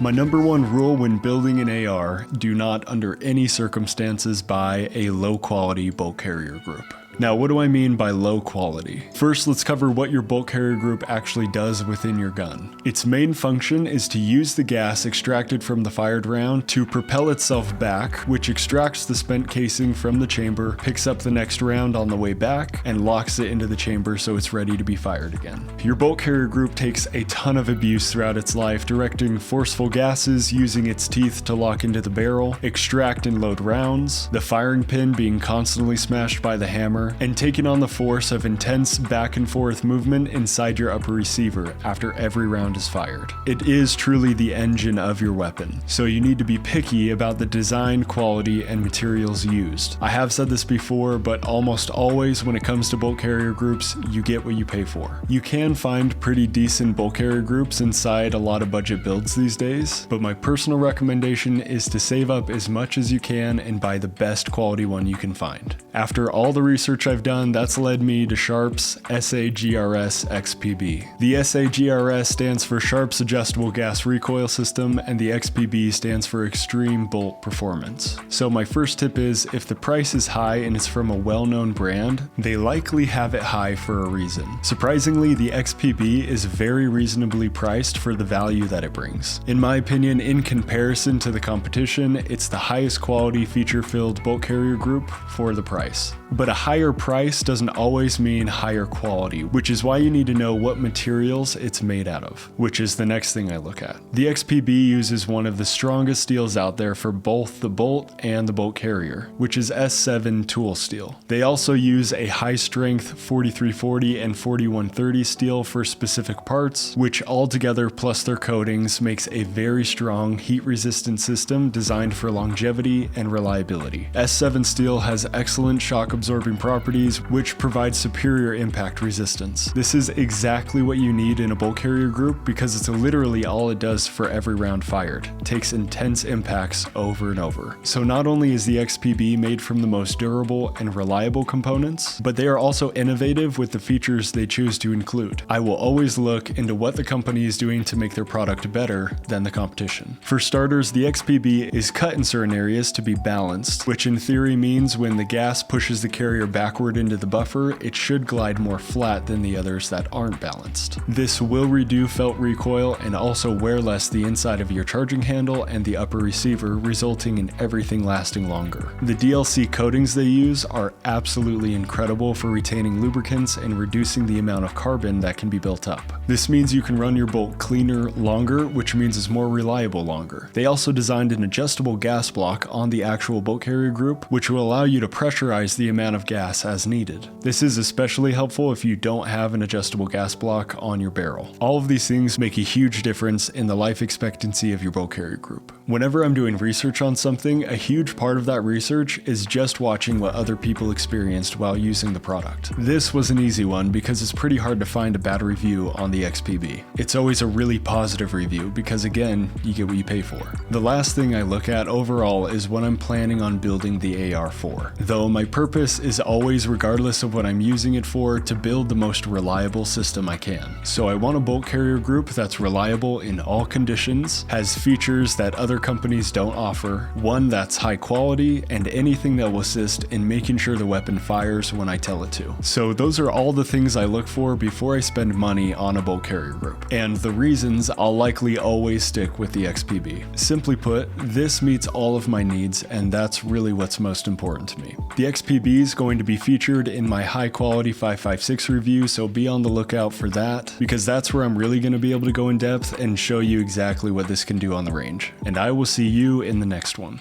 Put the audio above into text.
My number one rule when building an AR, do not under any circumstances buy a low quality bolt carrier group. Now, what do I mean by low quality? First, let's cover what your bolt carrier group actually does within your gun. Its main function is to use the gas extracted from the fired round to propel itself back, which extracts the spent casing from the chamber, picks up the next round on the way back, and locks it into the chamber so it's ready to be fired again. Your bolt carrier group takes a ton of abuse throughout its life, directing forceful gases, using its teeth to lock into the barrel, extract and load rounds, the firing pin being constantly smashed by the hammer, and taking on the force of intense back and forth movement inside your upper receiver after every round is fired. It is truly the engine of your weapon, so you need to be picky about the design, quality, and materials used. I have said this before, but almost always when it comes to bolt carrier groups, you get what you pay for. You can find pretty decent bolt carrier groups inside a lot of budget builds these days, but my personal recommendation is to save up as much as you can and buy the best quality one you can find. After all the research I've done, that's led me to Sharp's SAGRS XPB. The SAGRS stands for Sharp's Adjustable Gas Recoil System, and the XPB stands for Extreme Bolt Performance. So my first tip is, if the price is high and it's from a well-known brand, they likely have it high for a reason. Surprisingly, the XPB is very reasonably priced for the value that it brings. In my opinion, in comparison to the competition, it's the highest quality feature-filled bolt carrier group for the price. But a higher price doesn't always mean higher quality, which is why you need to know what materials it's made out of, which is the next thing I look at. The XPB uses one of the strongest steels out there for both the bolt and the bolt carrier, which is S7 tool steel. They also use a high strength 4340 and 4130 steel for specific parts, which altogether plus their coatings makes a very strong heat resistant system designed for longevity and reliability. S7 steel has excellent shock absorbing properties, which provide superior impact resistance. This is exactly what you need in a bolt carrier group because it's literally all it does for every round fired. It takes intense impacts over and over. So not only is the XPB made from the most durable and reliable components, but they are also innovative with the features they choose to include. I will always look into what the company is doing to make their product better than the competition. For starters, the XPB is cut in certain areas to be balanced, which in theory means when the gas pushes the carrier backward into the buffer, it should glide more flat than the others that aren't balanced. This will reduce felt recoil and also wear less the inside of your charging handle and the upper receiver, resulting in everything lasting longer. The DLC coatings they use are absolutely incredible for retaining lubricants and reducing the amount of carbon that can be built up. This means you can run your bolt cleaner longer, which means it's more reliable longer. They also designed an adjustable gas block on the actual bolt carrier group, which will allow you to pressurize the amount of gas as needed. This is especially helpful if you don't have an adjustable gas block on your barrel. All of these things make a huge difference in the life expectancy of your bolt carrier group. Whenever I'm doing research on something, a huge part of that research is just watching what other people experienced while using the product. This was an easy one because it's pretty hard to find a bad review on the XPB. It's always a really positive review because again, you get what you pay for. The last thing I look at overall is what I'm planning on building the AR for. Though my purpose is always, regardless of what I'm using it for, to build the most reliable system I can. So I want a bolt carrier group that's reliable in all conditions, has features that other companies don't offer, one that's high quality, and anything that will assist in making sure the weapon fires when I tell it to. So those are all the things I look for before I spend money on a bolt carrier group. And the reasons I'll likely always stick with the XPB. Simply put, this meets all of my needs, and that's really what's most important to me. The XPB is going to be featured in my high quality 5.56 review, so be on the lookout for that, because that's where I'm really going to be able to go in depth and show you exactly what this can do on the range. And I will see you in the next one.